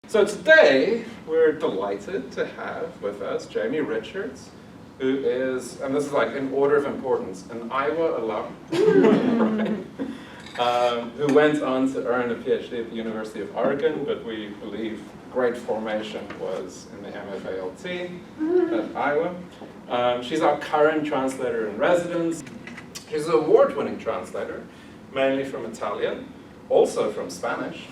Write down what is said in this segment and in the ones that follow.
So today, we're delighted to have with us Jamie Richards, who is, and this is like in order of importance, an Iowa alum, who went on to earn a PhD at the University of Oregon, but we believe great formation was in the MFALT at Iowa. She's our current translator in residence. She's an award-winning translator, mainly from Italian, also from Spanish.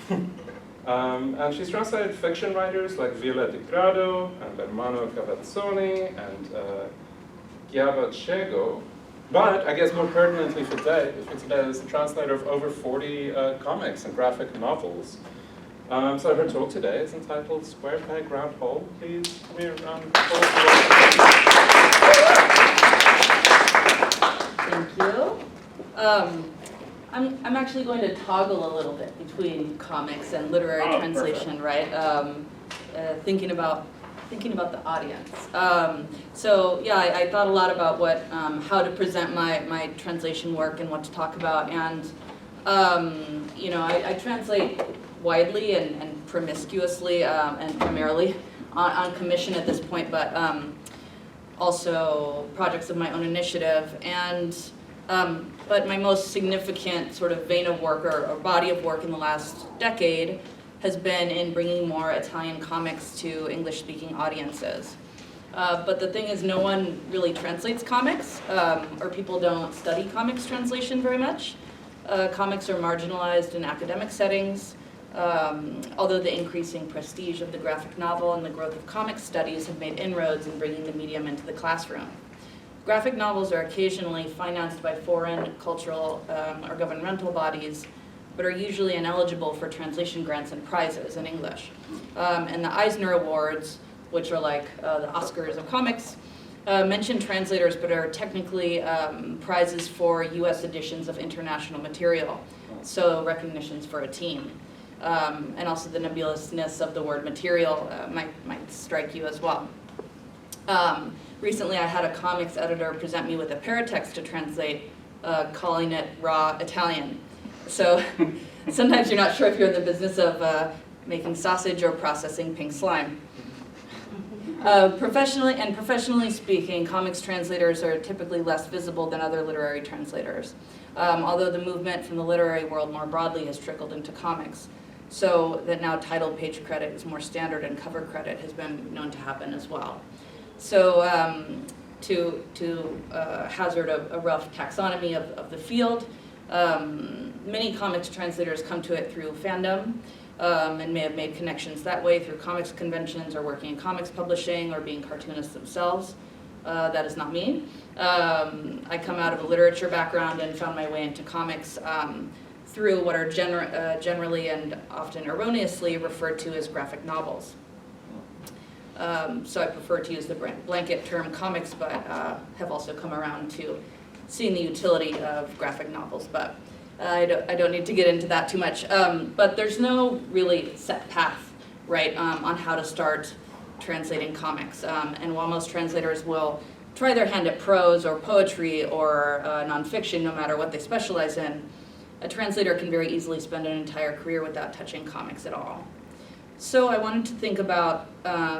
And she's translated fiction writers like Viola Di Grado and Ermanno Cavazzoni and Giaba Chego. But I guess more pertinently for today is a translator of over 40 comics and graphic novels. So her talk today is entitled Square Peg Round Hole. Please give me a round of applause. Thank you. I'm actually going to toggle a little bit between comics and literary translation, perfect. right? Thinking about the audience. So yeah, I thought a lot about how to present my translation work and what to talk about, and I translate widely and promiscuously and primarily on commission at this point, but also projects of my own initiative. And but my most significant sort of vein of work or body of work in the last decade has been in bringing more Italian comics to English-speaking audiences. But the thing is, no one really translates comics, or people don't study comics translation very much. Comics are marginalized in academic settings, although the increasing prestige of the graphic novel and the growth of comic studies have made inroads in bringing the medium into the classroom. Graphic novels are occasionally financed by foreign, cultural, or governmental bodies, but are usually ineligible for translation grants and prizes in English. And the Eisner Awards, which are like the Oscars of comics, mention translators, but are technically prizes for US editions of international material, so recognitions for a team. And also the nebulousness of the word material might strike you as well. Recently I had a comics editor present me with a paratext to translate, calling it raw Italian. So sometimes you're not sure if you're in the business of making sausage or processing pink slime. Professionally speaking, comics translators are typically less visible than other literary translators, although the movement from the literary world more broadly has trickled into comics, so that now title page credit is more standard and cover credit has been known to happen as well. So to hazard a rough taxonomy of the field, many comics translators come to it through fandom, and may have made connections that way through comics conventions or working in comics publishing or being cartoonists themselves. That is not me. I come out of a literature background and found my way into comics through what are generally and often erroneously referred to as graphic novels. So I prefer to use the blanket term comics, but have also come around to seeing the utility of graphic novels, but I don't need to get into that too much. But there's no really set path, right, on how to start translating comics. And while most translators will try their hand at prose or poetry or nonfiction, no matter what they specialize in, a translator can very easily spend an entire career without touching comics at all. So I wanted to think about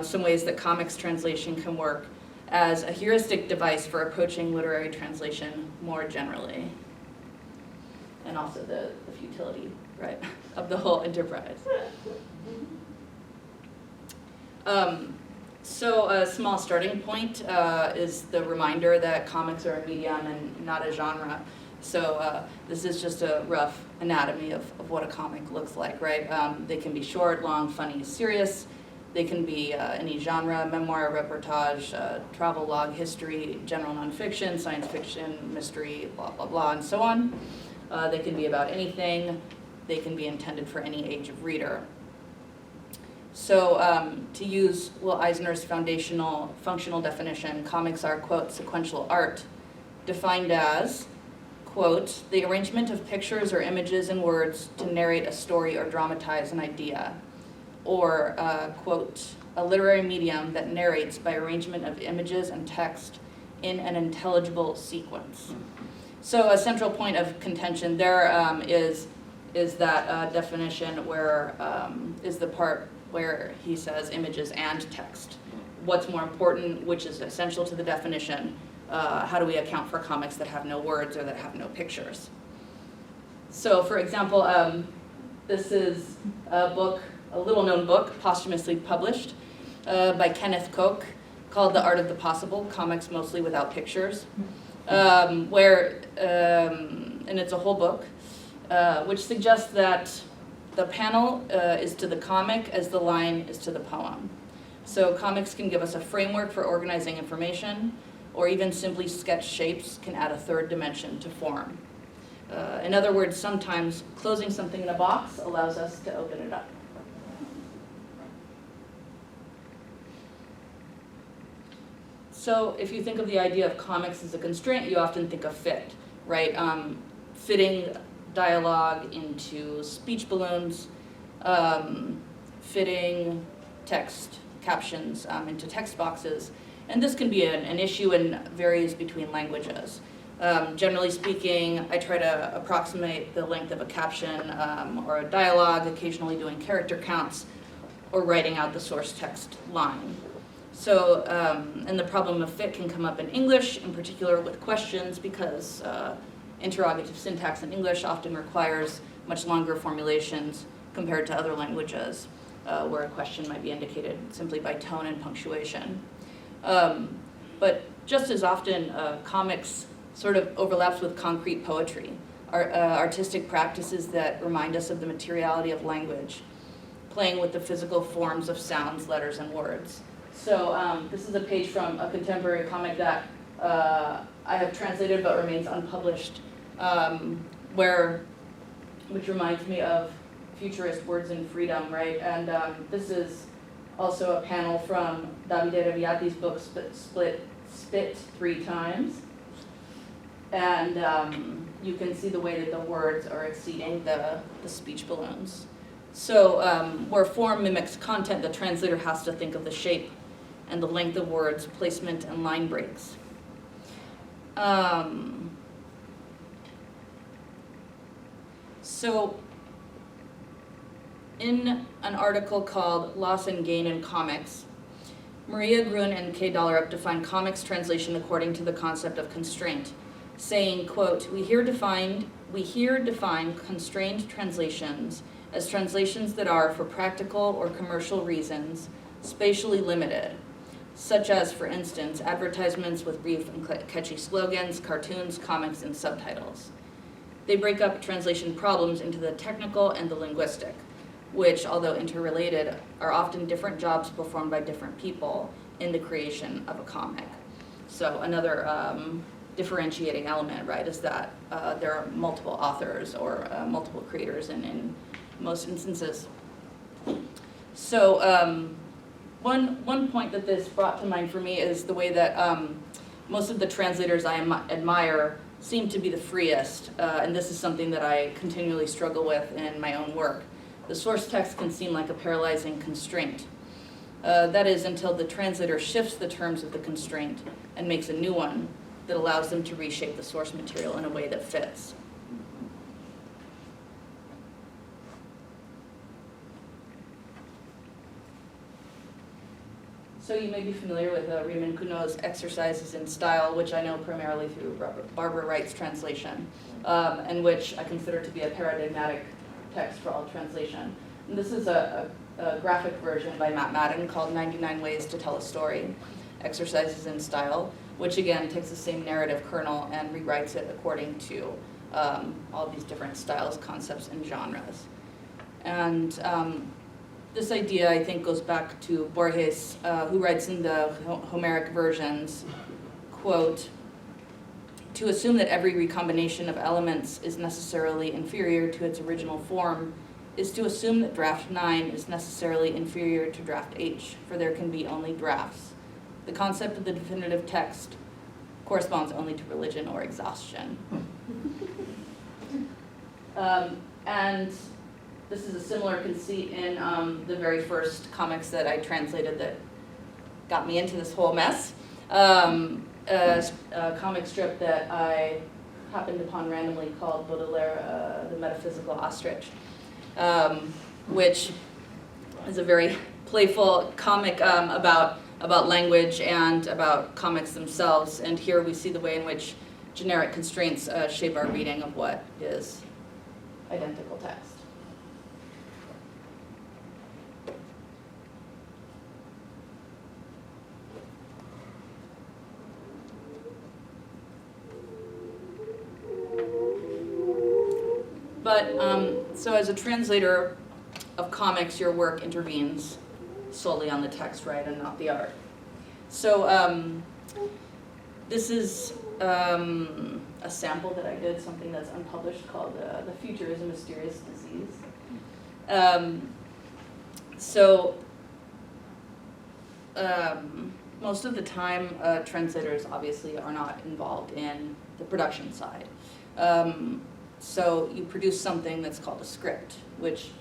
some ways that comics translation can work as a heuristic device for approaching literary translation more generally, and also the futility, right, of the whole enterprise. So a small starting point is the reminder that comics are a medium and not a genre. So this is just a rough anatomy of what a comic looks like, right? They can be short, long, funny, serious. They can be any genre, memoir, reportage, travel log, history, general nonfiction, science fiction, mystery, blah, blah, blah, and so on. They can be about anything. They can be intended for any age of reader. So to use Will Eisner's functional definition, comics are, quote, sequential art, defined as, quote, the arrangement of pictures or images and words to narrate a story or dramatize an idea, or, quote, a literary medium that narrates by arrangement of images and text in an intelligible sequence. So a central point of contention there is that definition where is the part where he says images and text. What's more important, which is essential to the definition, how do we account for comics that have no words or that have no pictures? So for example, this is a book, a little-known book, posthumously published by Kenneth Koch, called The Art of the Possible, Comics Mostly Without Pictures, and it's a whole book, which suggests that the panel is to the comic as the line is to the poem. So comics can give us a framework for organizing information, or even simply sketch shapes can add a third dimension to form. In other words, sometimes closing something in a box allows us to open it up. So if you think of the idea of comics as a constraint, you often think of fit, right? Fitting dialogue into speech balloons, fitting text captions into text boxes. And this can be an issue and varies between languages. Generally speaking, I try to approximate the length of a caption or a dialogue, occasionally doing character counts or writing out the source text line. So, and the problem of fit can come up in English, in particular with questions, because interrogative syntax in English often requires much longer formulations compared to other languages, where a question might be indicated simply by tone and punctuation. But just as often, comics sort of overlaps with concrete poetry, artistic practices that remind us of the materiality of language, playing with the physical forms of sounds, letters, and words. So this is a page from a contemporary comic that I have translated but remains unpublished, which reminds me of futurist Words and Freedom, right? And this is also a panel from Davide Rabiati's book Spit 3 Times. And you can see the way that the words are exceeding the speech balloons. So where form mimics content, the translator has to think of the shape and the length of words, placement, and line breaks. So in an article called Loss and Gain in Comics, Maria Grun and Kay Dollerup define comics translation according to the concept of constraint, saying, quote, we here define constrained translations as translations that are, for practical or commercial reasons, spatially limited, such as, for instance, advertisements with brief and catchy slogans, cartoons, comics, and subtitles. They break up translation problems into the technical and the linguistic, which, although interrelated, are often different jobs performed by different people in the creation of a comic. So another differentiating element, right, is that there are multiple authors or multiple creators in most instances. So one point that this brought to mind for me is the way that most of the translators I admire seem to be the freest, and this is something that I continually struggle with in my own work. The source text can seem like a paralyzing constraint. That is, until the translator shifts the terms of the constraint and makes a new one that allows them to reshape the source material in a way that fits. So you may be familiar with Raymond Queneau's Exercises in Style, which I know primarily through Barbara Wright's translation, and which I consider to be a paradigmatic text for all translation. And this is a graphic version by Matt Madden called 99 Ways to Tell a Story, Exercises in Style, which again takes the same narrative kernel and rewrites it according to all these different styles, concepts, and genres. And this idea, I think, goes back to Borges, who writes in the Homeric versions, quote, to assume that every recombination of elements is necessarily inferior to its original form is to assume that draft 9 is necessarily inferior to draft H, for there can be only drafts. The concept of the definitive text corresponds only to religion or exhaustion. And this is a similar conceit in the very first comics that I translated that got me into this whole mess. A comic strip that I happened upon randomly called Baudelaire, The Metaphysical Ostrich, which is a very playful comic about language and about comics themselves. And here we see the way in which generic constraints shape our reading of what is identical text. But, so as a translator of comics, your work intervenes solely on the text, right, and not the art. So this is a sample that I did, something that's unpublished called The Future is a Mysterious Disease. Most of the time, translators obviously are not involved in the production side. So you produce something that's called a script, which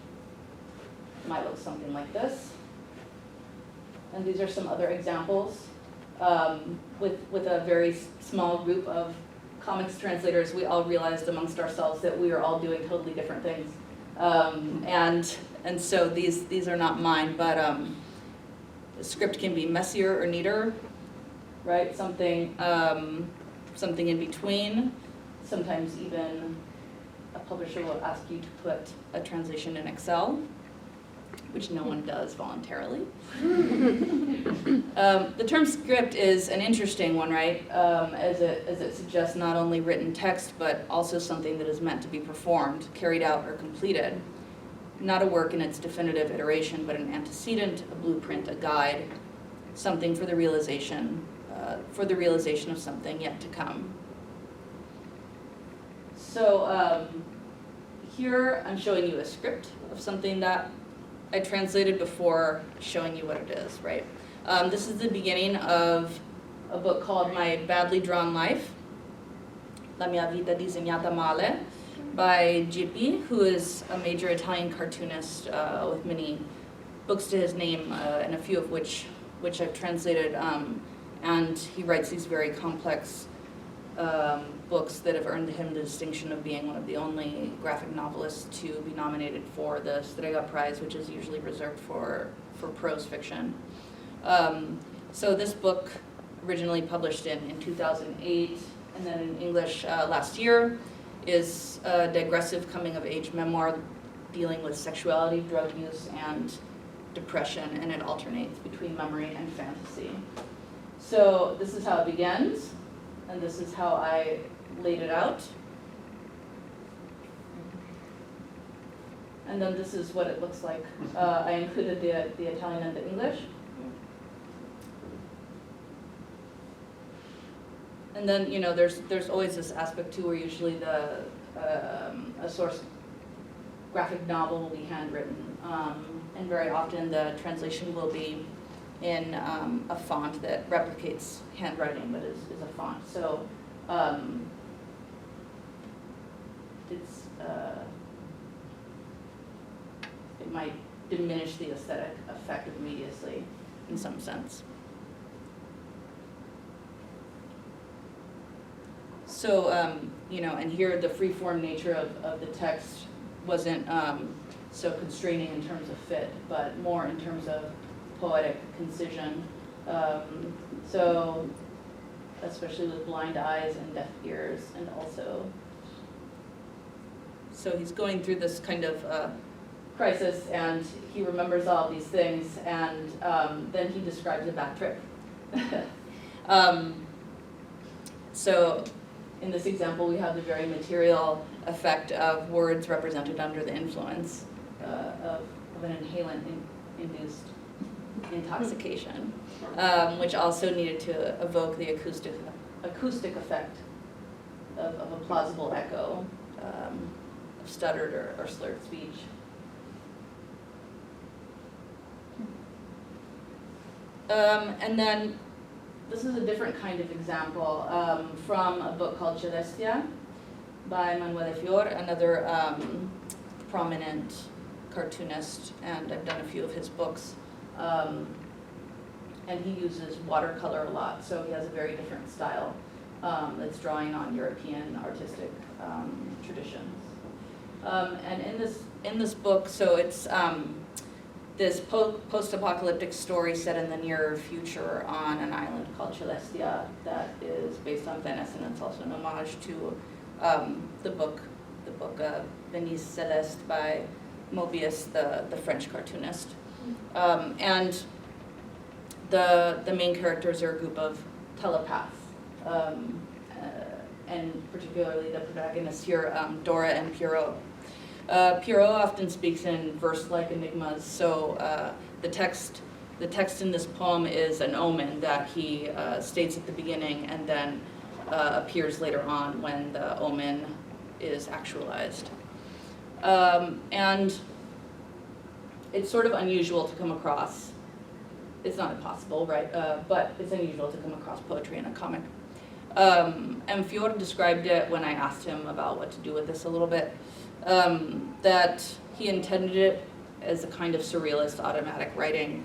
might look something like this. And these are some other examples. With a very small group of comics translators, we all realized amongst ourselves that we are all doing totally different things. And so these are not mine, but the script can be messier or neater, right? Something in between. Sometimes even a publisher will ask you to put a translation in Excel, which no one does voluntarily. The term script is an interesting one, right? As it suggests not only written text, but also something that is meant to be performed, carried out, or completed. Not a work in its definitive iteration, but an antecedent, a blueprint, a guide, something for the realization of something yet to come. So here I'm showing you a script of something that I translated before showing you what it is, right? This is the beginning of a book called My Badly Drawn Life, La mia vita disegnata male, by Gippi, who is a major Italian cartoonist with many books to his name, and a few of which I've translated. And he writes these very complex books that have earned him the distinction of being one of the only graphic novelists to be nominated for the Strega Prize, which is usually reserved for prose fiction. So this book, originally published in 2008, and then in English last year, is a digressive coming-of-age memoir dealing with sexuality, drug use, and depression, and it alternates between memory and fantasy. So this is how it begins, and this is how I laid it out. And then this is what it looks like. I included the Italian and the English. And then, you know, there's always this aspect too where usually a source graphic novel will be handwritten, and very often the translation will be in a font that replicates handwriting but is a font. So it might diminish the aesthetic effect of immediacy in some sense. So, you know, and here the free-form nature of the text wasn't so constraining in terms of fit, but more in terms of poetic concision. So, especially with blind eyes and deaf ears, and also, so he's going through this kind of crisis, and he remembers all these things, and then he describes a bad trip. So, in this example, we have the very material effect of words represented under the influence of an inhalant-induced intoxication, which also needed to evoke the acoustic effect of a plausible echo of stuttered or slurred speech. And then this is a different kind of example from a book called Celestia by Manuele Fior, another prominent cartoonist, and I've done a few of his books. And he uses watercolor a lot, so he has a very different style that's drawing on European artistic traditions. And in this book, so it's this post-apocalyptic story set in the near future on an island called Celestia that is based on Venice, and it's also an homage to the book Venise Celeste by Mobius, the French cartoonist. And the main characters are a group of telepaths, and particularly the protagonists here, Dora and Pierrot. Pierrot often speaks in verse-like enigmas, so the text in this poem is an omen that he states at the beginning and then appears later on when the omen is actualized. And it's sort of unusual to come across, it's not impossible, right? But it's unusual to come across poetry in a comic. And Fiore described it when I asked him about what to do with this a little bit, that he intended it as a kind of surrealist automatic writing.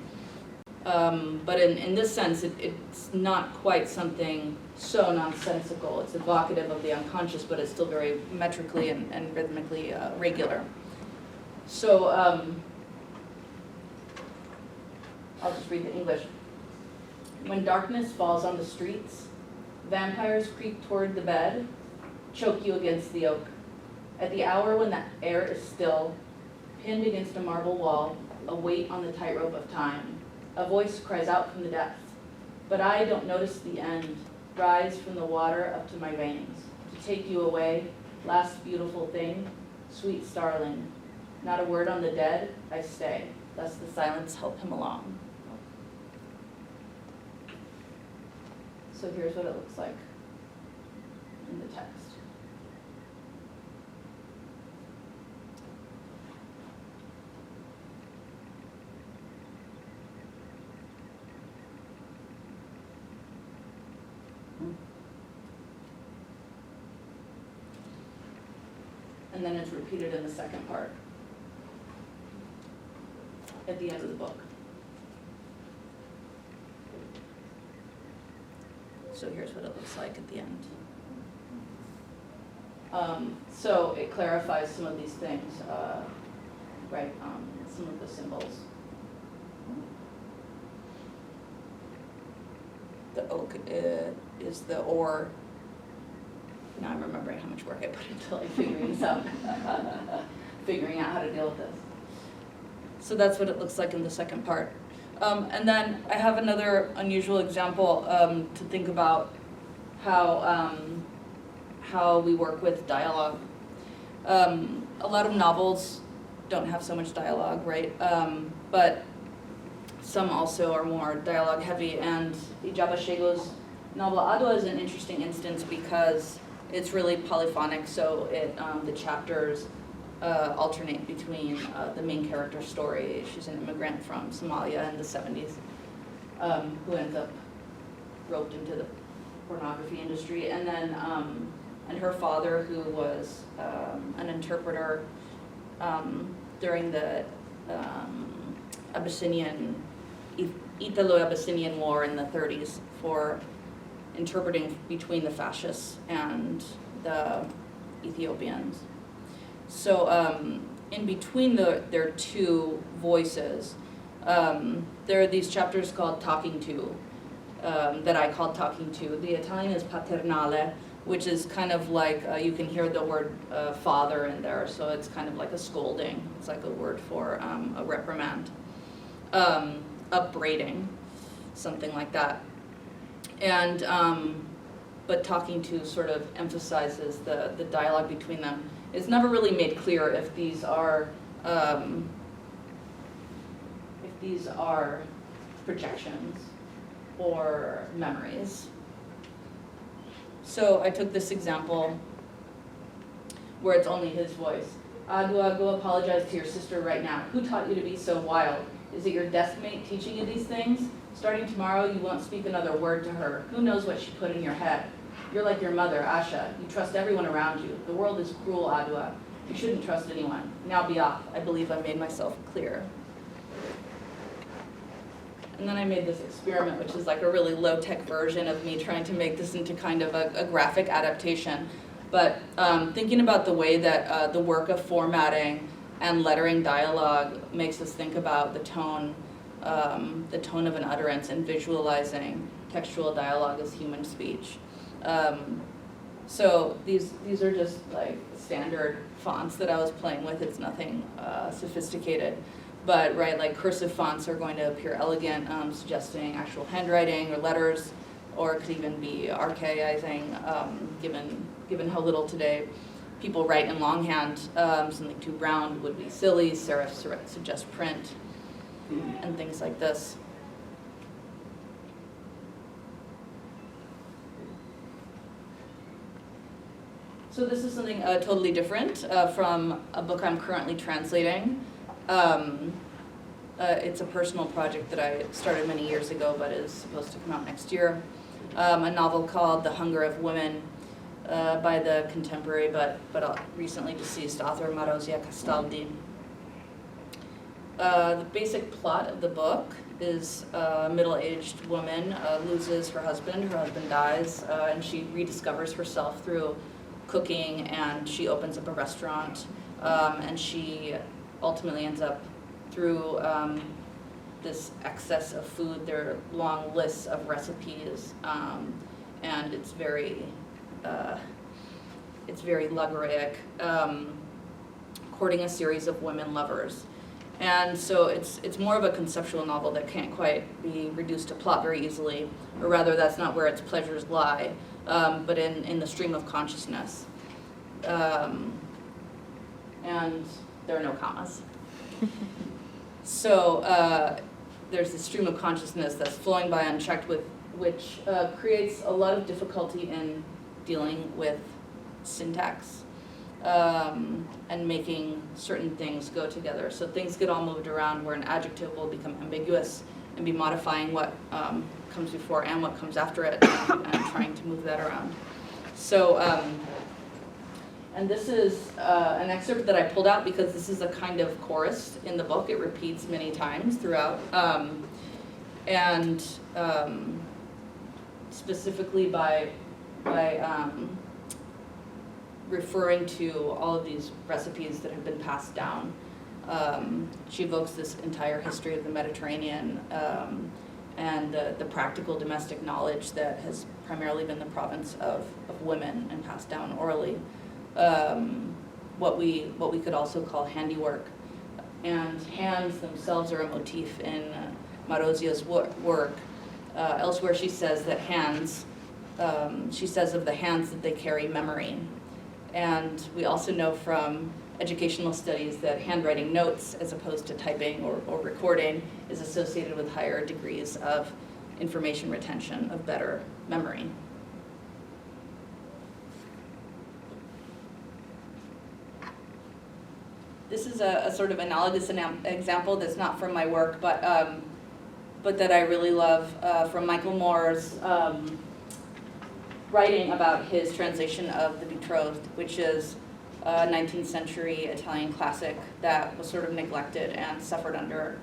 But in this sense, it's not quite something so nonsensical. It's evocative of the unconscious, but it's still very metrically and rhythmically regular. So I'll just read the English. When darkness falls on the streets, vampires creep toward the bed, choke you against the oak. At the hour when the air is still, pinned against a marble wall, a weight on the tightrope of time, a voice cries out from the depths. But I don't notice the end, rise from the water up to my veins, to take you away, last beautiful thing, sweet starling. Not a word on the dead, I stay, lest the silence help him along. So here's what it looks like in the text. And then it's repeated in the second part at the end of the book. So here's what it looks like at the end. So it clarifies some of these things, right? Some of the symbols. The oak is the ore. Now I'm remembering how much work I put into like figuring this out, figuring out how to deal with this. So that's what it looks like in the second part. And then I have another unusual example to think about how we work with dialogue. A lot of novels don't have so much dialogue, right? But some also are more dialogue heavy, and Ijaba Shego's novel Adwa is an interesting instance because it's really polyphonic, so the chapters alternate between the main character's story. She's an immigrant from Somalia in the 70s who ends up roped into the pornography industry, and then and her father, who was an interpreter during the Italo-Abyssinian War in the 30s for interpreting between the fascists and the Ethiopians. So in between their two voices, there are these chapters called Talking To, that I call Talking To. The Italian is paternale, which is kind of like, you can hear the word father in there, so it's kind of like a scolding. It's like a word for a reprimand. Upbraiding, something like that. And, but Talking To sort of emphasizes the dialogue between them. It's never really made clear if these are projections or memories. So I took this example where it's only his voice. Adwa, go apologize to your sister right now. Who taught you to be so wild? Is it your desk mate teaching you these things? Starting tomorrow, you won't speak another word to her. Who knows what she put in your head? You're like your mother, Asha. You trust everyone around you. The world is cruel, Adwa. You shouldn't trust anyone. Now be off. I believe I made myself clear. And then I made this experiment, which is like a really low-tech version of me trying to make this into kind of a graphic adaptation. But thinking about the way that the work of formatting and lettering dialogue makes us think about the tone of an utterance and visualizing textual dialogue as human speech. So these are just like standard fonts that I was playing with. It's nothing sophisticated, but right, like cursive fonts are going to appear elegant, suggesting actual handwriting or letters, or it could even be archaizing, given how little today people write in longhand. Something too round would be silly. Serifs suggest print, and things like this. So this is something totally different from a book I'm currently translating. It's a personal project that I started many years ago, but is supposed to come out next year. A novel called The Hunger of Women by the contemporary but recently deceased author Marozia Castaldi. The basic plot of the book is a middle-aged woman loses her husband dies, and she rediscovers herself through cooking, and she opens up a restaurant, and she ultimately ends up through this excess of food. There are long lists of recipes, and it's very logorrheic, courting a series of women lovers. And so it's more of a conceptual novel that can't quite be reduced to plot very easily, or rather that's not where its pleasures lie, but in the stream of consciousness. And there are no commas. So there's this stream of consciousness that's flowing by unchecked, which creates a lot of difficulty in dealing with syntax. And making certain things go together. So things get all moved around where an adjective will become ambiguous and be modifying what comes before and what comes after it, and trying to move that around. So, and this is an excerpt that I pulled out because this is a kind of chorus in the book. It repeats many times throughout. And specifically by referring to all of these recipes that have been passed down. She evokes this entire history of the Mediterranean and the practical domestic knowledge that has primarily been the province of women and passed down orally. What we could also call handiwork. And hands themselves are a motif in Marozia's work. Elsewhere she says that hands, she says of the hands that they carry memory. And we also know from educational studies that handwriting notes, as opposed to typing or recording, is associated with higher degrees of information retention, of better memory. This is a sort of analogous example that's not from my work, but that I really love, from Michael Moore's writing about his translation of The Betrothed, which is a 19th century Italian classic that was sort of neglected and suffered under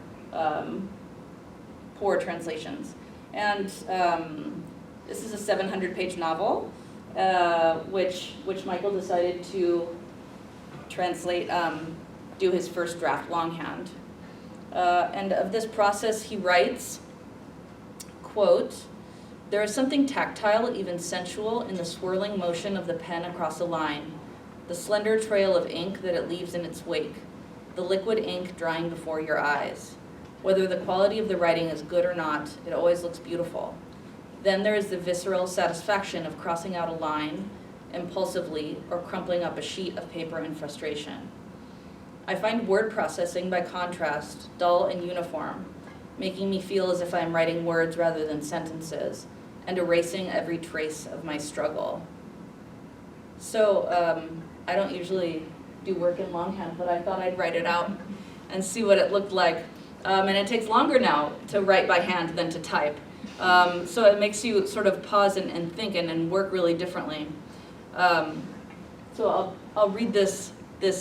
poor translations. And this is a 700-page novel, which Michael decided to translate, do his first draft longhand. And of this process he writes, quote, "There is something tactile, even sensual, in the swirling motion of the pen across a line, the slender trail of ink that it leaves in its wake, the liquid ink drying before your eyes. Whether the quality of the writing is good or not, it always looks beautiful. Then there is the visceral satisfaction of crossing out a line impulsively or crumpling up a sheet of paper in frustration. I find word processing, by contrast, dull and uniform, making me feel as if I am writing words rather than sentences, and erasing every trace of my struggle." So I don't usually do work in longhand, but I thought I'd write it out and see what it looked like. And it takes longer now to write by hand than to type. So it makes you sort of pause and think and work really differently. So I'll read this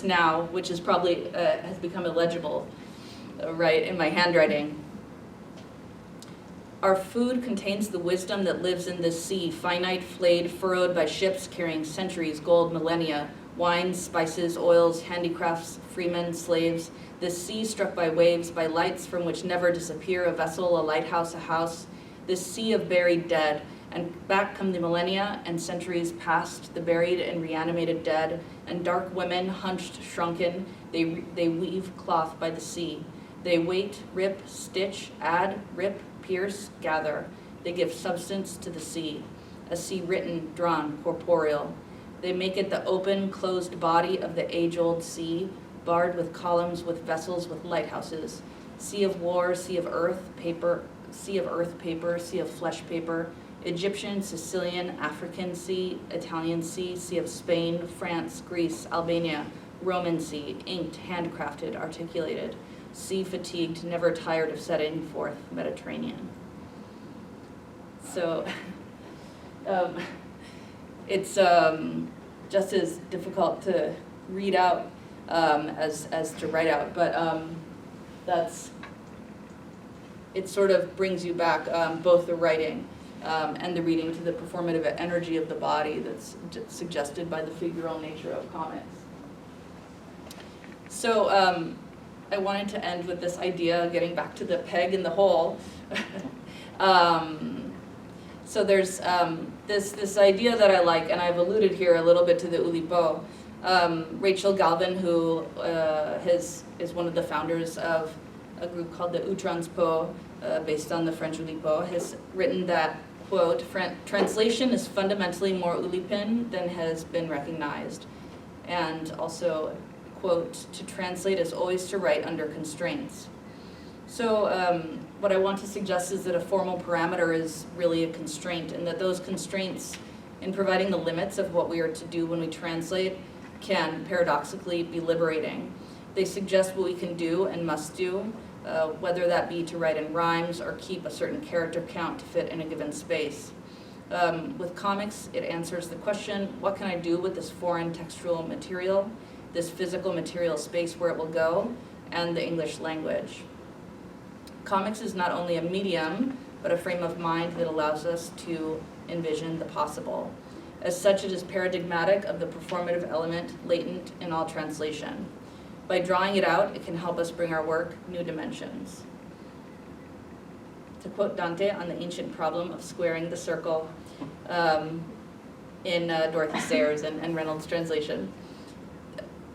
now, which is probably has become illegible, right, in my handwriting. "Our food contains the wisdom that lives in this sea, finite, flayed, furrowed by ships carrying centuries, gold, millennia, Wines, spices, oils, handicrafts, freemen, slaves, this sea struck by waves, by lights from which never disappear, a vessel, a lighthouse, a house, this sea of buried dead. And back come the millennia and centuries past, the buried and reanimated dead, and dark women, hunched, shrunken, they weave cloth by the sea. They wait, rip, stitch, add, rip, pierce, gather. They give substance to the sea, a sea written, drawn, corporeal. They make it the open, closed body of the age-old sea, barred with columns, with vessels, with lighthouses. Sea of war, sea of earth, paper, sea of flesh paper, Egyptian, Sicilian, African sea, Italian sea, sea of Spain, France, Greece, Albania, Roman sea, inked, handcrafted, articulated, sea fatigued, never tired of setting forth, Mediterranean. So, it's just as difficult to read out as to write out, but it sort of brings you back, both the writing and the reading, to the performative energy of the body that's suggested by the figural nature of comics. So I wanted to end with this idea, getting back to the peg in the hole. So there's this idea that I like, and I've alluded here a little bit to the Oulipo. Rachel Galvin, who is one of the founders of a group called the Outranspo, based on the French Oulipo, has written that, quote, translation is fundamentally more Oulipin than has been recognized. And also, quote, to translate is always to write under constraints. So what I want to suggest is that a formal parameter is really a constraint, and that those constraints, in providing the limits of what we are to do when we translate, can paradoxically be liberating. They suggest what we can do and must do, whether that be to write in rhymes or keep a certain character count to fit in a given space. With comics, it answers the question, what can I do with this foreign textual material, this physical material space where it will go, and the English language? Comics is not only a medium, but a frame of mind that allows us to envision the possible. As such, it is paradigmatic of the performative element latent in all translation. By drawing it out, it can help us bring our work new dimensions. To quote Dante on the ancient problem of squaring the circle in Dorothy Sayers and Reynolds' translation,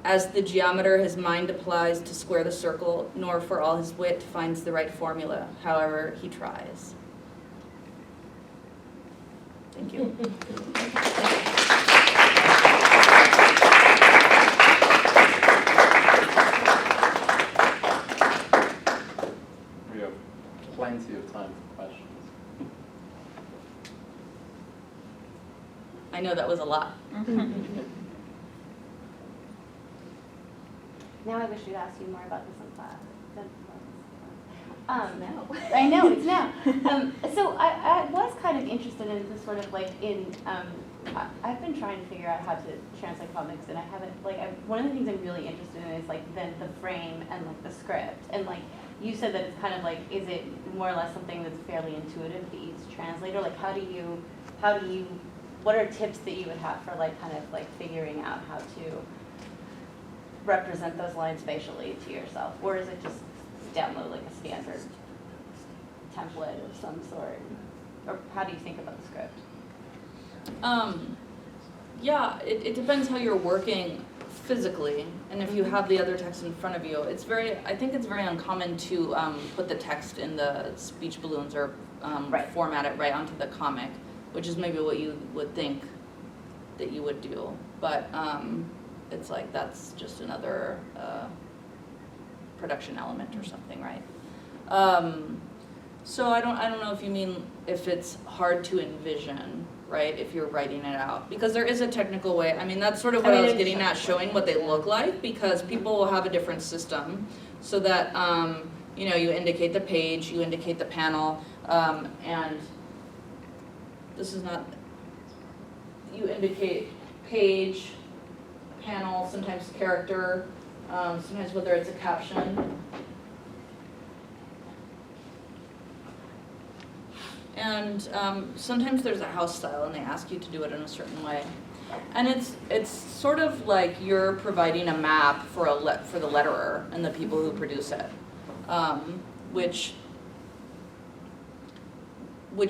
as the geometer his mind applies to square the circle, nor for all his wit finds the right formula, however he tries. Thank you. We have plenty of time for questions. I know that was a lot. Now I wish we'd asked you more about this in class. Now. I know, it's now. So I was kind of interested in this sort of like I've been trying to figure out how to translate comics, and I haven't, one of the things I'm really interested in is like then the frame and like the script. And like you said that it's kind of like, is it more or less something that's fairly intuitive to each translator? Like how do you, what are tips that you would have for like kind of like figuring out how to represent those lines spatially to yourself? Or is it just download like a standard template of some sort? Or how do you think about the script? Yeah, it depends how you're working physically, and if you have the other text in front of you. I think it's very uncommon to put the text in the speech balloons or format it right onto the comic, which is maybe what you would think that you would do. But it's like that's just another production element or something, right? So I don't know if you mean if it's hard to envision, right, if you're writing it out, because there is a technical way. I mean, that's sort of what I was getting at, showing what they look like, because people will have a different system, so that you know, you indicate the page, you indicate the panel, and this is not, you indicate page, panel, sometimes character, sometimes whether it's a caption. And sometimes there's a house style and they ask you to do it in a certain way. And it's sort of like you're providing a map for for the letterer and the people who produce it, which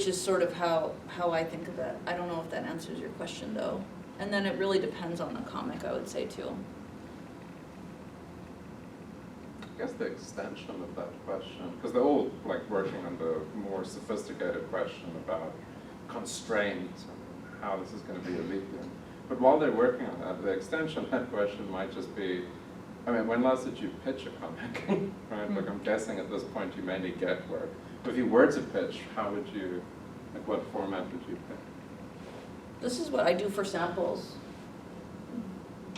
is sort of how I think of it. I don't know if that answers your question though. And then it really depends on the comic, I would say too. I guess the extension of that question, because they're all like working on the more sophisticated question about constraint and how this is going to be a medium. But while they're working on that, the extension of that question might just be, I mean, when last did you pitch a comic, right? Like I'm guessing at this point you mainly get work. But if you were to pitch, how would you, like what format would you pick? This is what I do for samples.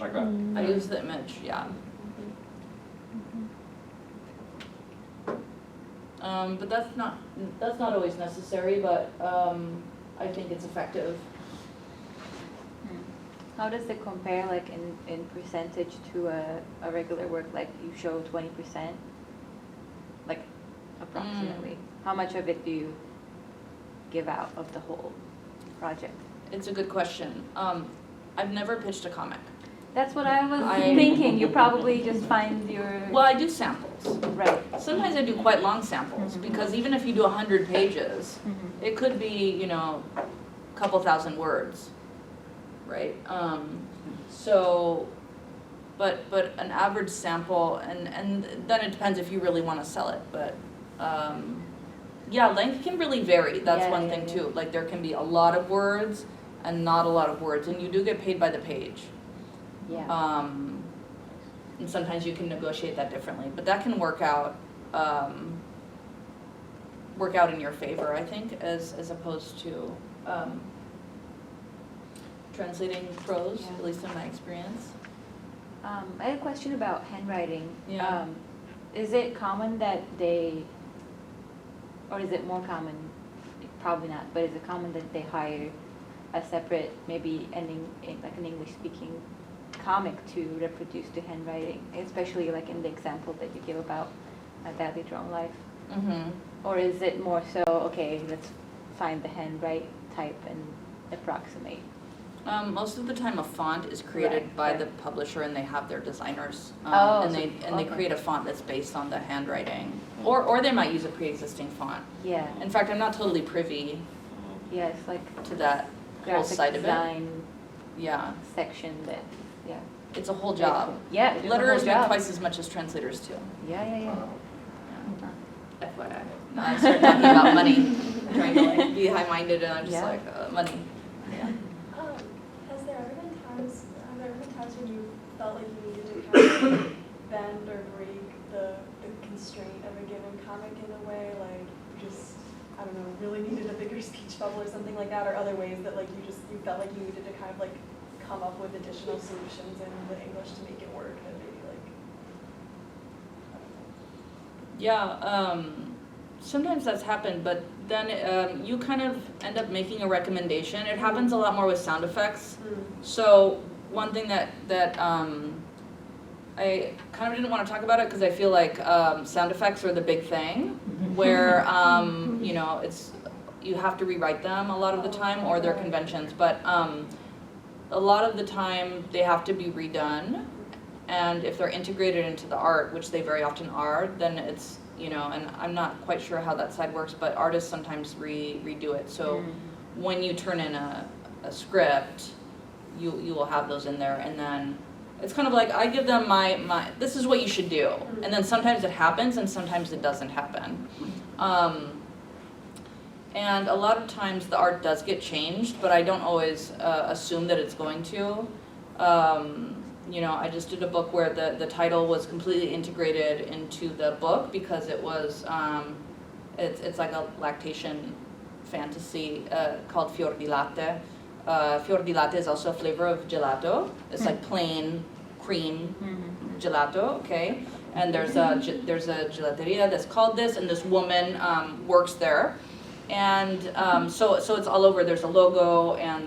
Like that? I use the image, yeah. But that's not always necessary, but I think it's effective. How does it compare, like in percentage to a regular work? Like you show 20%, like approximately. How much of it do you give out of the whole project? It's a good question. I've never pitched a comic. That's what I was thinking. You probably just find your... Well, I do samples. Right. Sometimes I do quite long samples, because even if you do 100 pages, it could be, you know, a couple thousand words, right? So, but an average sample, and then it depends if you really want to sell it, but yeah, length can really vary. That's one thing too. Like there can be a lot of words and not a lot of words, and you do get paid by the page. Yeah. And sometimes you can negotiate that differently, but that can work out in your favor, I think, as opposed to translating prose, Yeah. at least in my experience. I had a question about handwriting. Yeah. Is it common that they, or is it more common, probably not, but is it common that they hire a separate, maybe like an English-speaking comic to reproduce the handwriting, especially like in the example that you give about My Badly Drawn Life? Mm-hmm. Or is it more so, okay, let's find the handwrite type and approximate? Most of the time a font is created Right, by right. the publisher and they have their designers. Oh, and so- they okay. create a font that's based on the handwriting. Or they might use a pre-existing font. Yeah, In fact, I'm not totally privy yeah, it's like to that whole graphic side of it. design Yeah, section that, yeah. it's a whole job. Yeah, it is a whole Letterers make job. twice as much as translators too. Yeah. FYI. No, I start talking about money, trying to like be high-minded, and I'm just Yeah. like, money. Yeah. Have there ever been times when you felt like you needed to kind of bend or break the constraint of a given comic in a way, like you just, I don't know, really needed a bigger speech bubble or something like that, or other ways that like you felt like you needed to kind of like come up with additional solutions in the English to make it work that maybe like, Yeah, sometimes that's happened, but then you kind of end up making a recommendation. It happens a lot more with sound effects. So one thing that I kind of didn't want to talk about it because I feel like sound effects are the big thing, where you know you have to rewrite them a lot of the time, or they're conventions. But a lot of the time they have to be redone, and if they're integrated into the art, which they very often are, then it's, you know, and I'm not quite sure how that side works, but artists sometimes redo it. So when you turn in a script, you will have those in there, and then it's kind of like I give them my this is what you should do, and then sometimes it happens and sometimes it doesn't happen. And a lot of times the art does get changed, but I don't always assume that it's going to. You know, I just did a book where the title was completely integrated into the book because it was, it's like a lactation fantasy called Fior di Latte. Fior di Latte is also a flavor of gelato. It's like plain cream gelato, okay? And there's a gelateria that's called this, and this woman works there. And so it's all over. There's a logo, and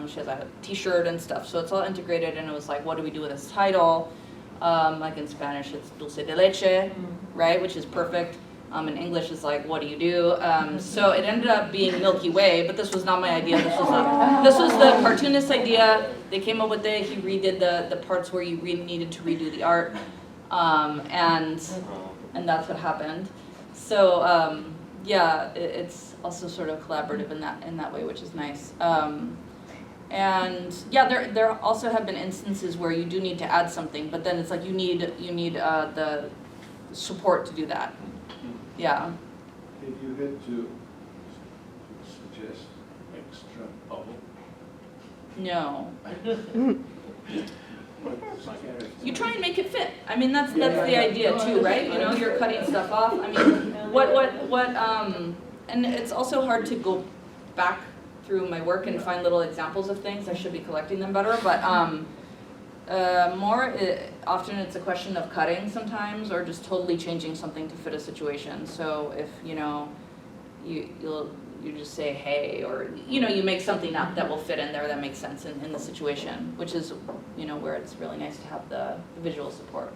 she has a T-shirt and stuff. So it's all integrated, and it was like, what do we do with this title? Like in Spanish, it's dulce de leche, right? Which is perfect. In English is like, what do you do? So it ended up being Milky Way, but this was not my idea. This was the cartoonist's idea. They came up with it. He redid the parts where you needed to redo the art, and that's what happened. So yeah, it's also sort of collaborative in that way, which is nice. And yeah, there also have been instances where you do need to add something, but then it's like you need the support to do that. Yeah. If you had to suggest extra bubble, No. what You try and make it fit. I mean, that's the idea too, right? You know, you're cutting stuff off. I mean, and it's also hard to go back through my work and find little examples of things. I should be collecting them better, but often it's a question of cutting sometimes, or just totally changing something to fit a situation. So if, you know, you just say hey, or, you know, you make something up that will fit in there that makes sense in the situation, which is, you know, where it's really nice to have the visual support.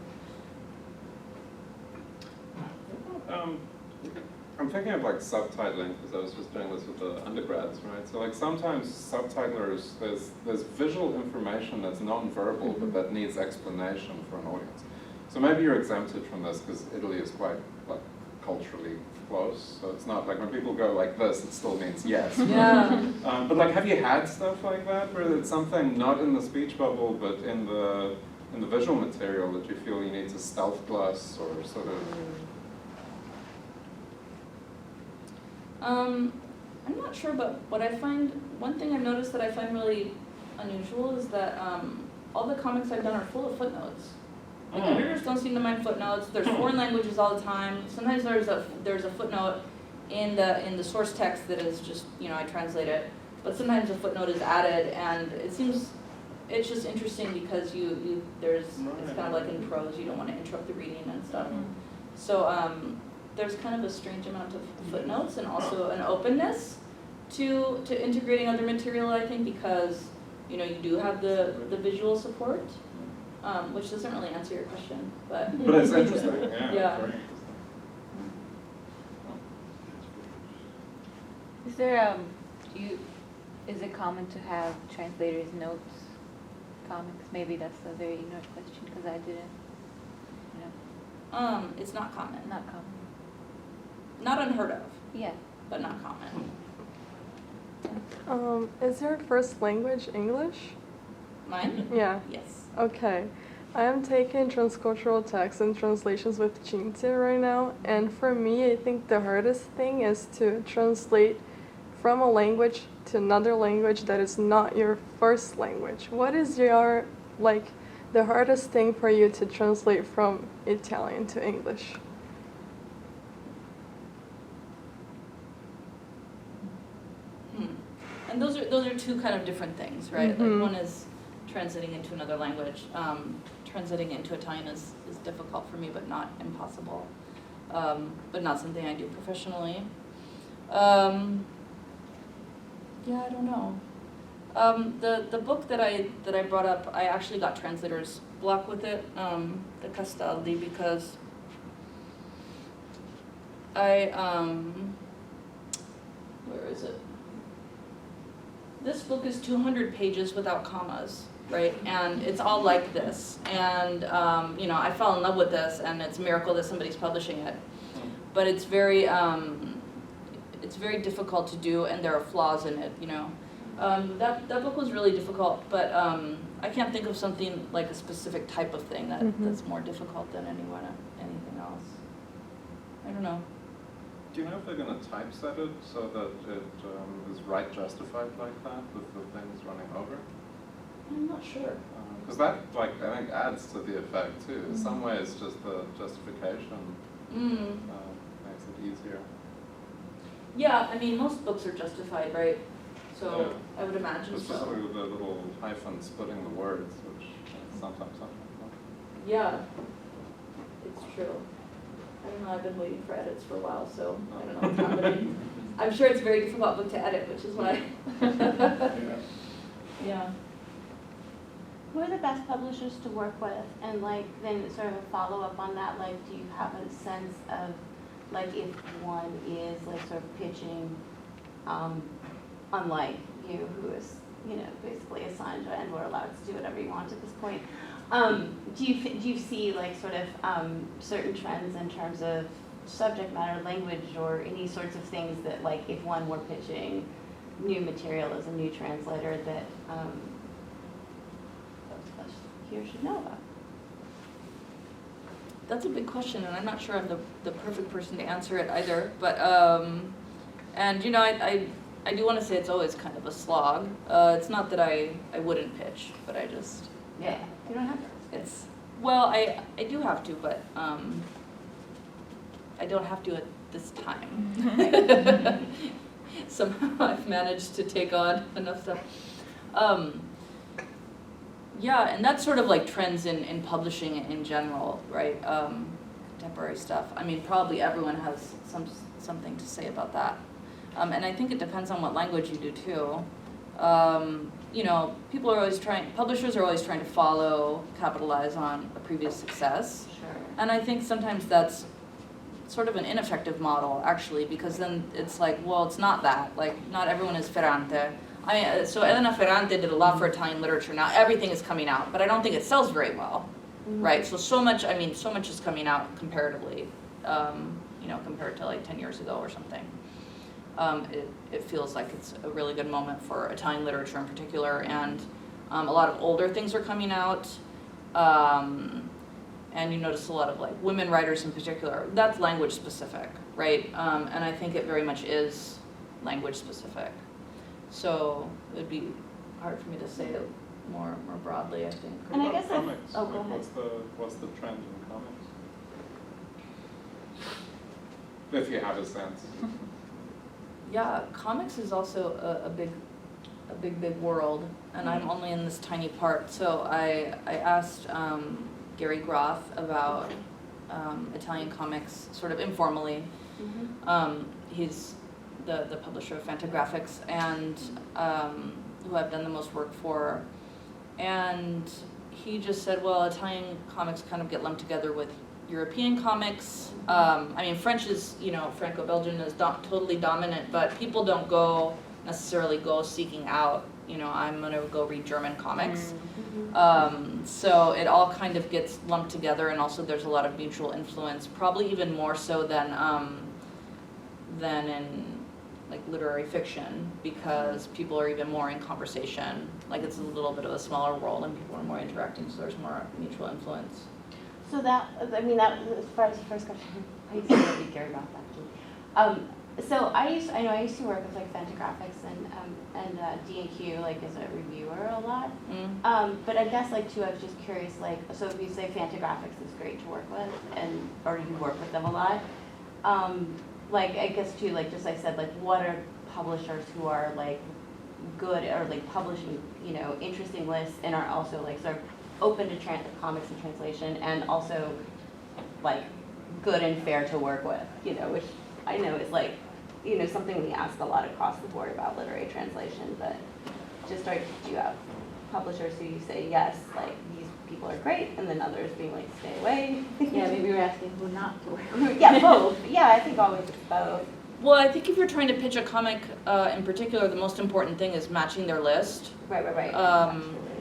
I'm thinking of like subtitling, because I was just doing this with the undergrads, right? So like sometimes subtitlers, there's visual information that's non-verbal, but that needs explanation for an audience. So maybe you're exempted from this because Italy is quite like culturally close. So it's not like when people go like this, it still means yes. Yeah. But like, have you had stuff like that where it's something not in the speech bubble, but in the visual material that you feel you need to stealth glass or sort of? I'm not sure, but one thing I've noticed that I find really unusual is that all the comics I've done are full of footnotes. Like, editors don't seem to mind footnotes. There's foreign languages all the time. Sometimes there's a footnote in the source text that is just, you know, I translate it, but sometimes a footnote is added, and it's just interesting because it's kind of like in prose, you don't want to interrupt the reading and stuff. So there's kind of a strange amount of footnotes and also an openness to integrating other material, I think, because, you know, you do have the visual support, which doesn't really answer your question, but it's interesting, yeah. Yeah. Very interesting. Is there is it common to have translators' notes comics? Maybe that's a very ignorant question because I didn't. it's not common. Not common. Not unheard of, Yeah. but not common. Is your first language English? Mine? Yeah. Yes. Okay. I am taking transcultural text and translations with Jingjian right now, and for me, I think the hardest thing is to translate from a language to another language that is not your first language. What is the hardest thing for you to translate from Italian to English? And those are two kind of different things, right? Mhm. Like one is translating into another language. Translating into Italian is difficult for me, but not impossible. But not something I do professionally. Yeah, I don't know. The book that I brought up, I actually got translator's block with it, the Castaldi, because where is it? This book is 200 pages without commas, right? And it's all like this. And you know, I fell in love with this, and it's a miracle that somebody's publishing it. But it's very difficult to do, and there are flaws in it, you know. That book was really difficult, but I can't think of something like a specific type of thing that's more difficult than anything else. I don't know. Do you know if they're going to typeset it so that it is right justified like that with the things running over? I'm not sure. Because that, like, I think adds to the effect too. In some ways, just the justification makes it easier. Yeah, I mean, most books are justified, right? So Yeah. I would imagine so. Especially with the little hyphen splitting the words, which sometimes happens. Yeah, it's true. I don't know, I've been waiting for edits for a while, so I don't know what's happening. I'm sure it's a very difficult book to edit, which is why. Yeah. Who are the best publishers to work with? And like, then sort of a follow-up on that, like, do you have a sense of like if one is like sort of pitching, unlike you, who is, you know, basically assigned and we're allowed to do whatever you want at this point. Do you see like sort of certain trends in terms of subject matter, language, or any sorts of things that, like, if one were pitching new material as a new translator, that those of us here should know about? That's a big question, and I'm not sure I'm the perfect person to answer it either. But and you know, I do want to say it's always kind of a slog. It's not that I wouldn't pitch, but I just Yeah, you don't have to. it's well, I do have to, but I don't have to at this time. Somehow I've managed to take on enough stuff. Yeah, and that's sort of like trends in publishing in general, right? Contemporary stuff. I mean, probably everyone has something to say about that. And I think it depends on what language you do too. You know, publishers are always trying to follow, capitalize on a previous success. Sure. And I think sometimes that's sort of an ineffective model, actually, because then it's like, well, it's not that. Like, not everyone is Ferrante. So Elena Ferrante did a lot for Italian literature. Now everything is coming out, but I don't think it sells very well, right? So much is coming out comparatively, you know, compared to like 10 years ago or something. It feels like it's a really good moment for Italian literature in particular, and a lot of older things are coming out. And you notice a lot of like women writers in particular. That's language specific, right? And I think it very much is language specific. So it would be hard for me to say it more broadly, I think. And I guess comics. oh, go ahead. What's the trend in comics? If you have a sense. Yeah, comics is also a big world, and I'm only in this tiny part. So I asked Gary Groth about Italian comics, sort of informally. He's the publisher of Fantagraphics, and who I've done the most work for. And he just said, well, Italian comics kind of get lumped together with European comics. I mean, French is, you know, Franco-Belgian is totally dominant, but people don't necessarily go seeking out, you know, I'm going to go read German comics. So it all kind of gets lumped together, and also there's a lot of mutual influence, probably even more so than in like literary fiction, because people are even more in conversation. Like, it's a little bit of a smaller world and people are more interacting, so there's more mutual influence. So that, I mean, that, as far as the first question, I used to work with Gary Roth, actually. So I used to work with like Fantagraphics and D&Q, like as a reviewer a lot. But I guess like too, I was just curious, like, so if you say Fantagraphics is great to work with, or you work with them a lot, like I guess too, like just I said, like what are publishers who are like good or like publishing, you know, interesting lists and are also like sort of open to comics and translation, and also like good and fair to work with, you know, which I know is like, you know, something we ask a lot across the board about literary translation, but just do you have publishers who you say, yes, like these people are great, and then others being like, stay away? Yeah, maybe you're asking who not to work with. Yeah, both. Yeah, I think always it's both. Well, I think if you're trying to pitch a comic in particular, the most important thing is matching their list. Right.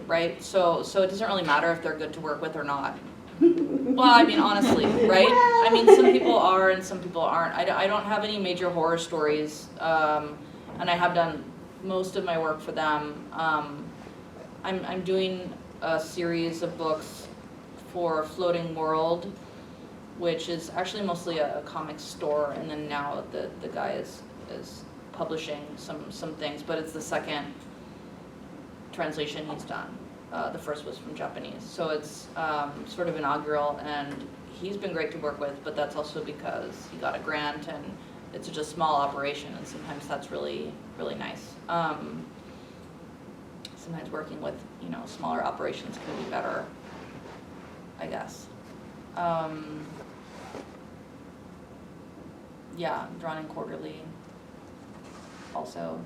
Right? So it doesn't really matter if they're good to work with or not. Well, I mean, honestly, right? I mean, some people are and some people aren't. I don't have any major horror stories, and I have done most of my work for them. I'm doing a series of books for Floating World, which is actually mostly a comic store, and then now the guy is publishing some things, but it's the second translation he's done. The first was from Japanese, so it's sort of inaugural, and he's been great to work with, but that's also because he got a grant, and it's just a small operation, and sometimes that's really, really nice. Sometimes working with, you know, smaller operations can be better, I guess. Yeah, drawn in quarterly also.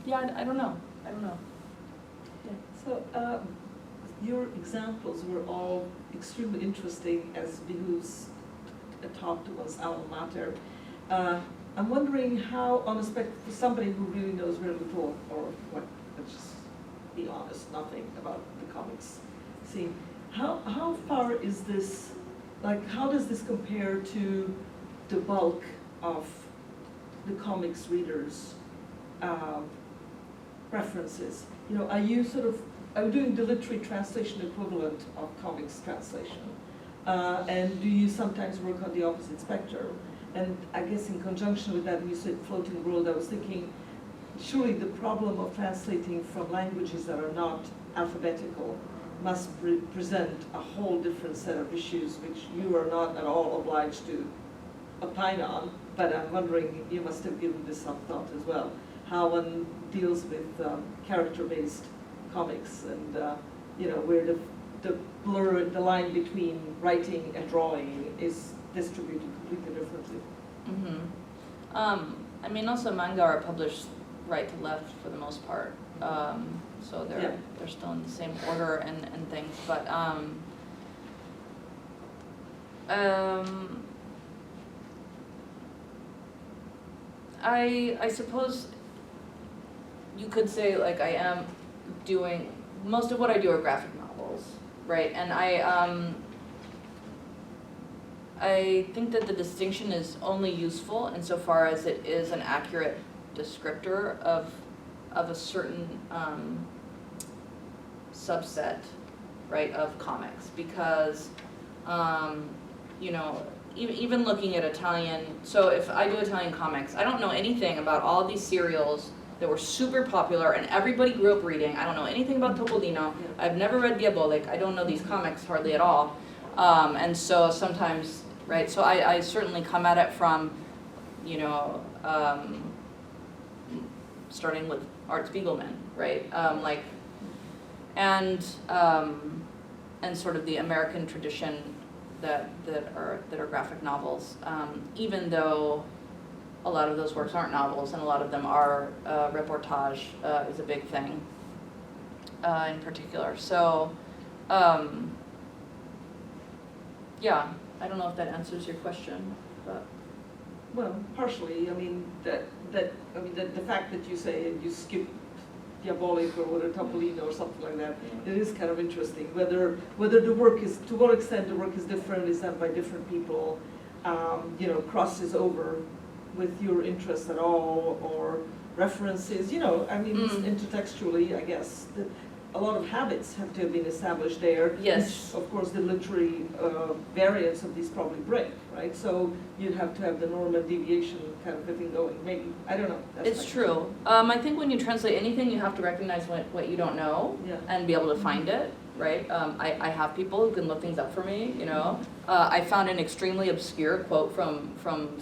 Yeah, I don't know. So your examples were all extremely interesting as behooves a talk to one's alma mater. I'm wondering how, on a for somebody who really knows very little, or what, let's just be honest, nothing about the comics scene, how far is this, like, how does this compare to the bulk of the comics readers' preferences? You know, are you doing the literary translation equivalent of comics translation? And do you sometimes work on the opposite spectrum? And I guess in conjunction with that, when you said floating world, I was thinking, surely the problem of translating from languages that are not alphabetical must present a whole different set of issues which you are not at all obliged to opine on, but I'm wondering, you must have given this some thought as well, how one deals with character-based comics and, you know, where the line between writing and drawing is distributed completely differently. I mean, also manga are published right to left for the most part, so they're still in the same order and things. But I suppose you could say, like, I am doing most of what I do are graphic novels, right? And I think that the distinction is only useful insofar as it is an accurate descriptor of a certain subset, right, of comics. Because, you know, even looking at Italian, so if I do Italian comics, I don't know anything about all these serials that were super popular and everybody grew up reading. I don't know anything about Topolino. I've never read Diabolic. I don't know these comics hardly at all. And so sometimes, right, so I certainly come at it from, you know, starting with Art Spiegelman, right? And sort of the American tradition that are graphic novels, even though a lot of those works aren't novels and a lot of them are reportage is a big thing in particular. So yeah, I don't know if that answers your question, but. Well, partially. I mean, the fact that you say you skip Diabolic or whether Topolino or something like that, it is kind of interesting. Whether the work is, to what extent the work is different, is done by different people, you know, crosses over with your interests at all, or references, you know, I mean, intertextually, I guess, a lot of habits have to have been established there. Yes. Which, of course, the literary variants of these probably break, right? So you'd have to have the norm and deviation kind of thing going. Maybe, I don't know. It's true. I think when you translate anything, you have to recognize what you don't know and be able to find it, right? I have people who can look things up for me, you know. I found an extremely obscure quote from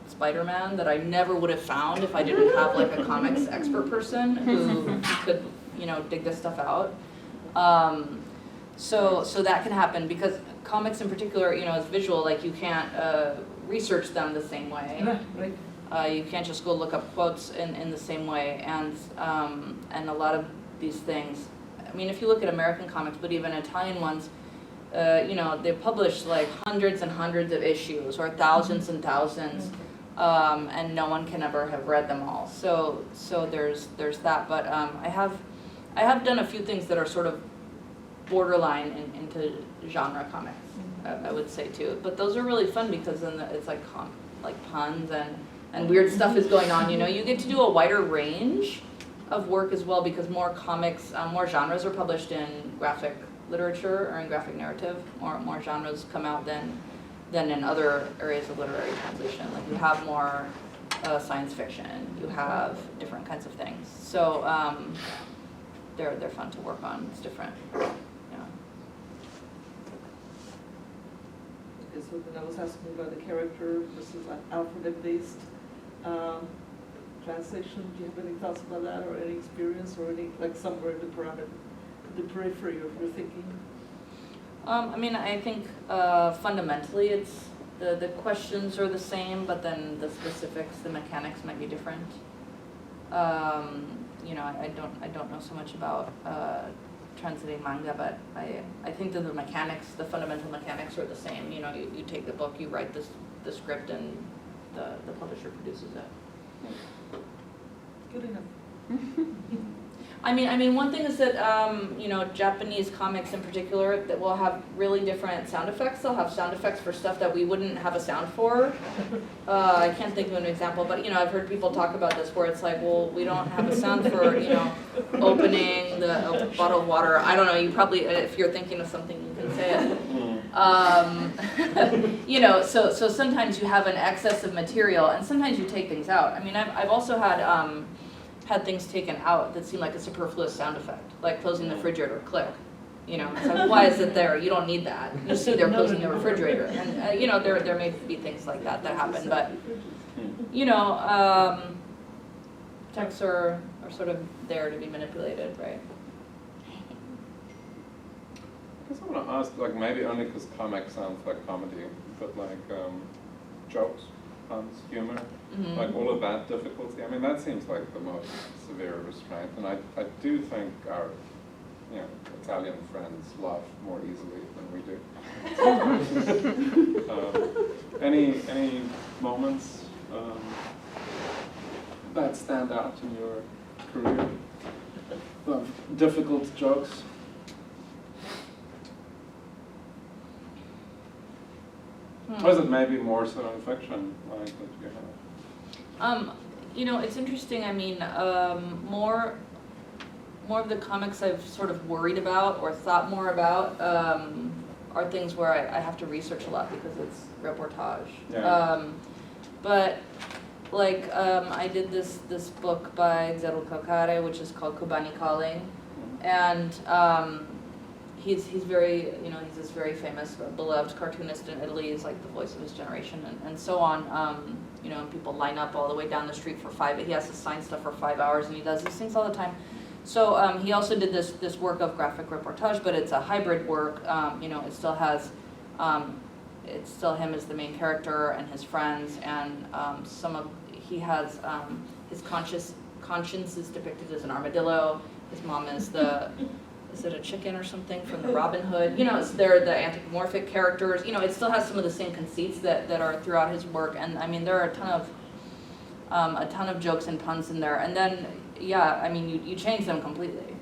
Spider-Man that I never would have found if I didn't have like a comics expert person who could, you know, dig this stuff out. So that can happen because comics in particular, you know, is visual. Like you can't research them the same way. Right. You can't just go look up quotes in the same way. And a lot of these things, I mean, if you look at American comics, but even Italian ones, you know, they publish like hundreds and hundreds of issues or thousands and thousands. And no one can ever have read them all. So there's that. But I have done a few things that are sort of borderline into genre comics, I would say too. But those are really fun because then it's like puns and weird stuff is going on. You know, you get to do a wider range of work as well because more comics, more genres are published in graphic literature or in graphic narrative. More genres come out than in other areas of literary translation. Like you have more science fiction, you have different kinds of things. So they're fun to work on. It's different. Yeah. Okay, so then I was asking about the character versus like alphabet-based translation. Do you have any thoughts about that, or any experience, or any like somewhere in the periphery of your thinking? I mean, I think fundamentally it's the questions are the same, but then the specifics, the mechanics might be different. You know, I don't know so much about translating manga, but I think that the mechanics, the fundamental mechanics are the same. You know, you take the book, you write the script, and the publisher produces it. Good enough. I mean, one thing is that, you know, Japanese comics in particular that will have really different sound effects. They'll have sound effects for stuff that we wouldn't have a sound for. I can't think of an example, but, you know, I've heard people talk about this where it's like, well, we don't have a sound for, you know, opening a bottle of water. I don't know, you probably, if you're thinking of something, you can say it. You know, so sometimes you have an excess of material, and sometimes you take things out. I mean, I've also had things taken out that seem like a superfluous sound effect, like closing the refrigerator, click. You know, it's like, why is it there? You don't need that. You see they're closing the refrigerator. And, you know, there may be things like that happen, but, you know, texts are sort of there to be manipulated, right? I guess I want to ask, like, maybe only because comic sounds like comedy, but like jokes, puns, humor, like all of that difficulty. I mean, that seems like the most severe restraint, and I do think our, you know, Italian friends laugh more easily than we do. Any moments that stand out in your career of difficult jokes? Or is it maybe more so in fiction, like that you have? You know, it's interesting. I mean, more of the comics I've sort of worried about or thought more about are things where I have to research a lot because it's reportage. Yeah. But like I did this book by Zero Kakare, which is called Kobani Calling, and he's very, you know, he's this very famous, beloved cartoonist in Italy. He's like the voice of his generation, and so on. You know, and people line up all the way down the street for he has to sign stuff for 5 hours, and he does these things all the time. So he also did this work of graphic reportage, but it's a hybrid work. You know, it still has, it's still him as the main character and his friends, and he has his conscience is depicted as an armadillo. His mom is is it a chicken or something from the Robin Hood? You know, they're the anthropomorphic characters. You know, it still has some of the same conceits that are throughout his work, and I mean there are a ton of jokes and puns in there. And then, yeah, I mean you change them completely,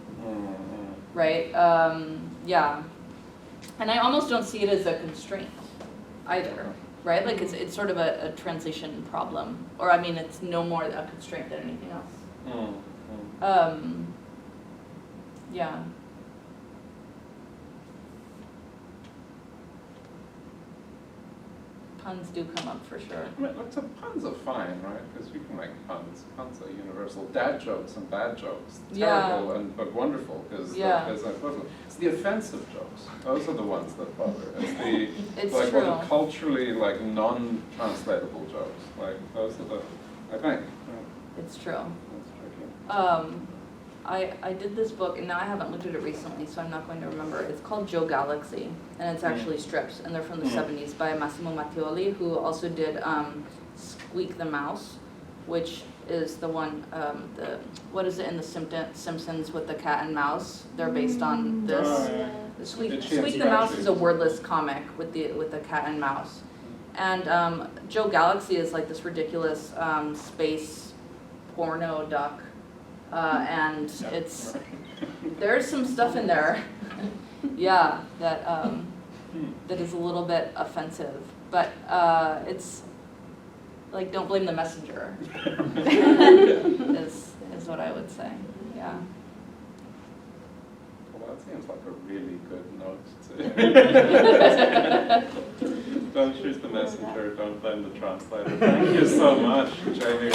right? Yeah, and I almost don't see it as a constraint either, right? Like it's sort of a translation problem, or I mean it's no more a constraint than anything else. Yeah. Puns do come up for sure. I mean, look, so puns are fine, right? Because you can make puns. Puns are universal. Dad jokes and bad jokes. Terrible but wonderful because there's no equivalent. It's the offensive jokes. Those are the ones that bother. It's like true. What the culturally like non-translatable jokes. Like those are the, I think. It's true. That's tricky. I did this book, and now I haven't looked at it recently, so I'm not going to remember. It's called Joe Galaxy, and it's actually strips, and they're from the 70s by Massimo Mattioli, who also did Squeak the Mouse, which is the one, what is it in the Simpsons with the cat and mouse? They're based on this. The Squeak the Mouse is a wordless comic with the cat and mouse. And Joe Galaxy is like this ridiculous space porno duck. And there's some stuff in there, yeah, that is a little bit offensive, but it's like, don't blame the messenger, is what I would say, yeah. Well, that seems like a really good note to. Don't shoot the messenger, don't blame the translator. Thank you so much, Jamie.